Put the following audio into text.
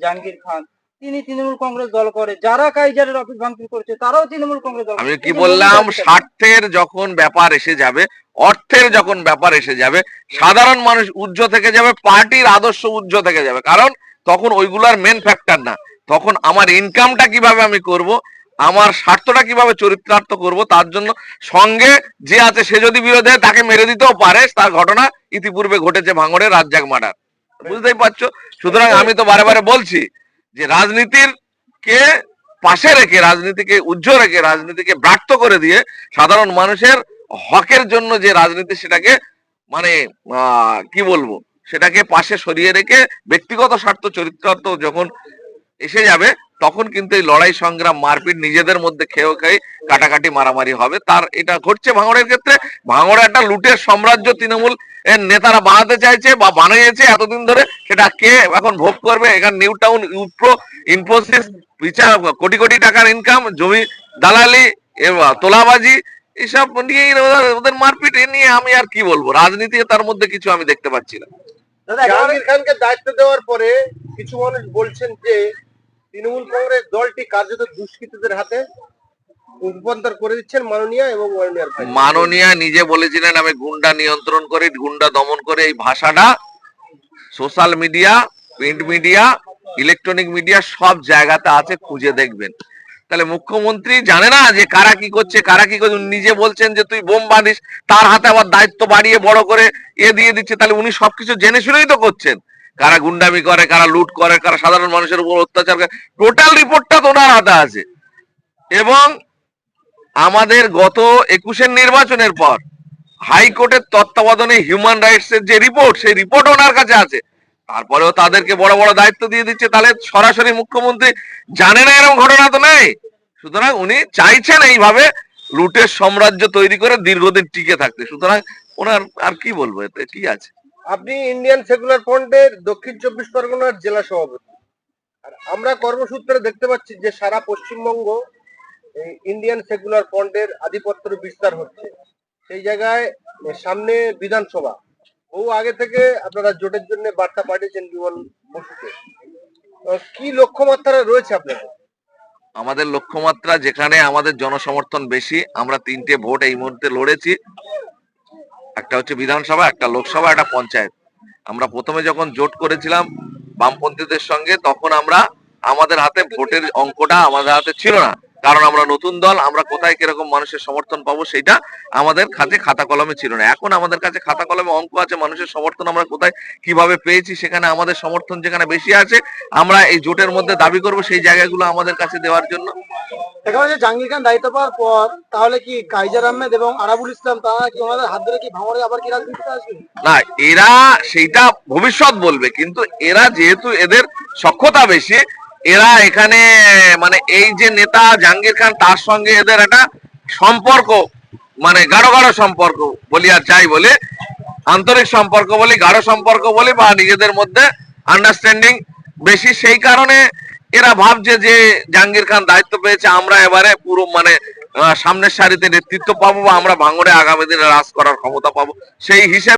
জাহাঙ্গীর খান, তিনি তৃণমূল কংগ্রেস দল করে, যারা কাইজারের অফিস ভাঙচুর করেছে তারাও তৃণমূল কংগ্রেস দল। আমি কি বললাম, স্বার্থের যখন ব্যাপার এসে যাবে, অর্থের যখন ব্যাপার এসে যাবে, সাধারণ মানুষ উজ্জ্ব থেকে যাবে, পার্টির আদর্শ উজ্জ্ব থেকে যাবে। কারণ তখন ওইগুলার মেন ফ্যাক্টর না, তখন আমার ইনকামটা কিভাবে আমি করব, আমার স্বার্থটা কিভাবে চরিত্রার্থ করব, তার জন্য সঙ্গে যে আছে সে যদি বিরোধী তাকে মেরে দিতেও পারে। তার ঘটনা ইতিপূর্বে ঘটেছে ভাঙড়ে রাজ্জাক মার্ডার, বুঝতেই পারছো। সুতরাং আমি তো বারে বারে বলছি যে রাজনীতির কে পাশে রেখে, রাজনীতিকে উজ্জ্বল রেখে, রাজনীতিকে ব্রাত্য করে দিয়ে সাধারণ মানুষের হকের জন্য যে রাজনীতি, সেটাকে মানে কি বলবো, সেটাকে পাশে সরিয়ে রেখে ব্যক্তিগত স্বার্থ চরিত্রার্থ যখন এসে যাবে, তখন কিন্তু এই লড়াই সংগ্রাম মারপিট নিজেদের মধ্যে খেয়েও খেয়ে কাটাকাটি মারামারি হবে। তার এটা ঘটছে ভাঙড়ের ক্ষেত্রে। ভাঙড়ে একটা লুটের সাম্রাজ্য তৃণমূল এর নেতারা বানাতে চাইছে বা বানিয়েছে এতদিন ধরে, সেটা কে এখন ভোগ করবে। এখানে নিউ টাউন, ইউপ্রো, ইনফোসিস, বিচার কোটি কোটি টাকার ইনকাম, জমি দালালি, তোলাবাজি, এসব নিয়ে ওদের মারপিট, এ নিয়ে আমি আর কি বলবো। রাজনীতি তার মধ্যে কিছু আমি দেখতে পাচ্ছি না। জাহাঙ্গীর খানকে দায়িত্ব দেওয়ার পরে কিছু মানুষ বলছেন যে তৃণমূল কংগ্রেস দলটি কার্যত দুষ্কৃতীদের হাতে রূপান্তর করে দিচ্ছেন মাননীয় এবং মাননীয়া নিজে বলেছিলেন আমি গুন্ডা নিয়ন্ত্রণ করি, গুন্ডা দমন করে। এই ভাষাটা social media, print media, electronic media সব জায়গাতে আছে, খুঁজে দেখবেন। তাহলে মুখ্যমন্ত্রী জানে না যে কারা কি করছে, কারা কি করছে। নিজে বলছেন যে তুই বোম বাঁধিস, তার হাতে আবার দায়িত্ব বাড়িয়ে বড় করে দিয়ে দিচ্ছে। তাহলে উনি সবকিছু জেনে শুনেই তো করছেন, কারা গুন্ডামি করে, কারা লুট করে, কারা সাধারণ মানুষের উপর অত্যাচার করে। টোটাল রিপোর্টটা তো ওনার হাতে আছে। এবং আমাদের গত 21-এর নির্বাচনের পর হাইকোর্টের তত্ত্বাবধানে হিউম্যান রাইটস এর যে রিপোর্ট, সেই রিপোর্ট ওনার কাছে আছে। তারপরেও তাদেরকে বড় বড় দায়িত্ব দিয়ে দিচ্ছে। তাহলে সরাসরি মুখ্যমন্ত্রী জানে না এরকম ঘটনা তো নেই। সুতরাং উনি চাইছেন এইভাবে লুটের সাম্রাজ্য তৈরি করে দীর্ঘদিন টিকে থাকতে। সুতরাং ওনার আর কি বলবো, এতে কি আছে। আপনি ইন্ডিয়ান সেকুলার ফ্রন্টের দক্ষিণ 24 পরগনার জেলা সভাপতি, আর আমরা কর্মসূত্রে দেখতে পাচ্ছি যে সারা পশ্চিমবঙ্গ ইন্ডিয়ান সেকুলার ফ্রন্টের আধিপত্যের বিস্তার হচ্ছে। সেই জায়গায় সামনে বিধানসভা, বহু আগে থেকে আপনারা জোটের জন্য বার্তা পাঠিয়েছেন বিমল বসুকে। কি লক্ষ্যমাত্রা রয়েছে আপনাদের? আমাদের লক্ষ্যমাত্রা, যেখানে আমাদের জনসমর্থন বেশি, আমরা 3টে ভোট এই মুহূর্তে লড়েছি। একটা হচ্ছে বিধানসভা, একটা লোকসভা, একটা পঞ্চায়েত। আমরা প্রথমে যখন জোট করেছিলাম বামপন্থীদের সঙ্গে, তখন আমাদের হাতে ভোটের অঙ্কটা আমাদের হাতে ছিল না। কারণ আমরা নতুন দল, আমরা কোথায় কিরকম মানুষের সমর্থন পাবো সেটা আমাদের কাছে খাতা কলমে ছিল না। এখন আমাদের কাছে খাতা কলমে অঙ্ক আছে, মানুষের সমর্থন আমরা কোথায় কিভাবে পেয়েছি, সেখানে আমাদের সমর্থন যেখানে বেশি আছে, আমরা এই জোটের মধ্যে দাবি করব সেই জায়গাগুলো আমাদের কাছে দেওয়ার জন্য। জাহাঙ্গীর খান দায়িত্ব পাওয়ার পর তাহলে কি কাইজার আহমেদ এবং আরাবুল ইসলাম, তারা কি ওনাদের হাত ধরে কি ভাঙড়ে আবার কি রাজনীতিতে আসবে? না, এরা সেইটা ভবিষ্যৎ বলবে, কিন্তু এরা যেহেতু এদের সক্ষতা বেশি, এরা এখানে মানে এই যে নেতা জাহাঙ্গীর খান, তার সঙ্গে এদের একটা সম্পর্ক, মানে গাঢ় গাঢ় সম্পর্ক বলি, আর যাই বলে আন্তরিক সম্পর্ক বলি, গাঢ় সম্পর্ক বলি, বা নিজেদের মধ্যে আন্ডারস্ট্যান্ডিং বেশি। সেই কারণে এরা ভাবছে যে জাহাঙ্গীর খান দায়িত্ব পেয়েছে, আমরা এবারে পুরো মানে সামনের সারিতে নেতৃত্ব পাবো, বা আমরা ভাঙড়ে আগামী দিনে রাজ করার ক্ষমতা পাবো। সেই হিসেবে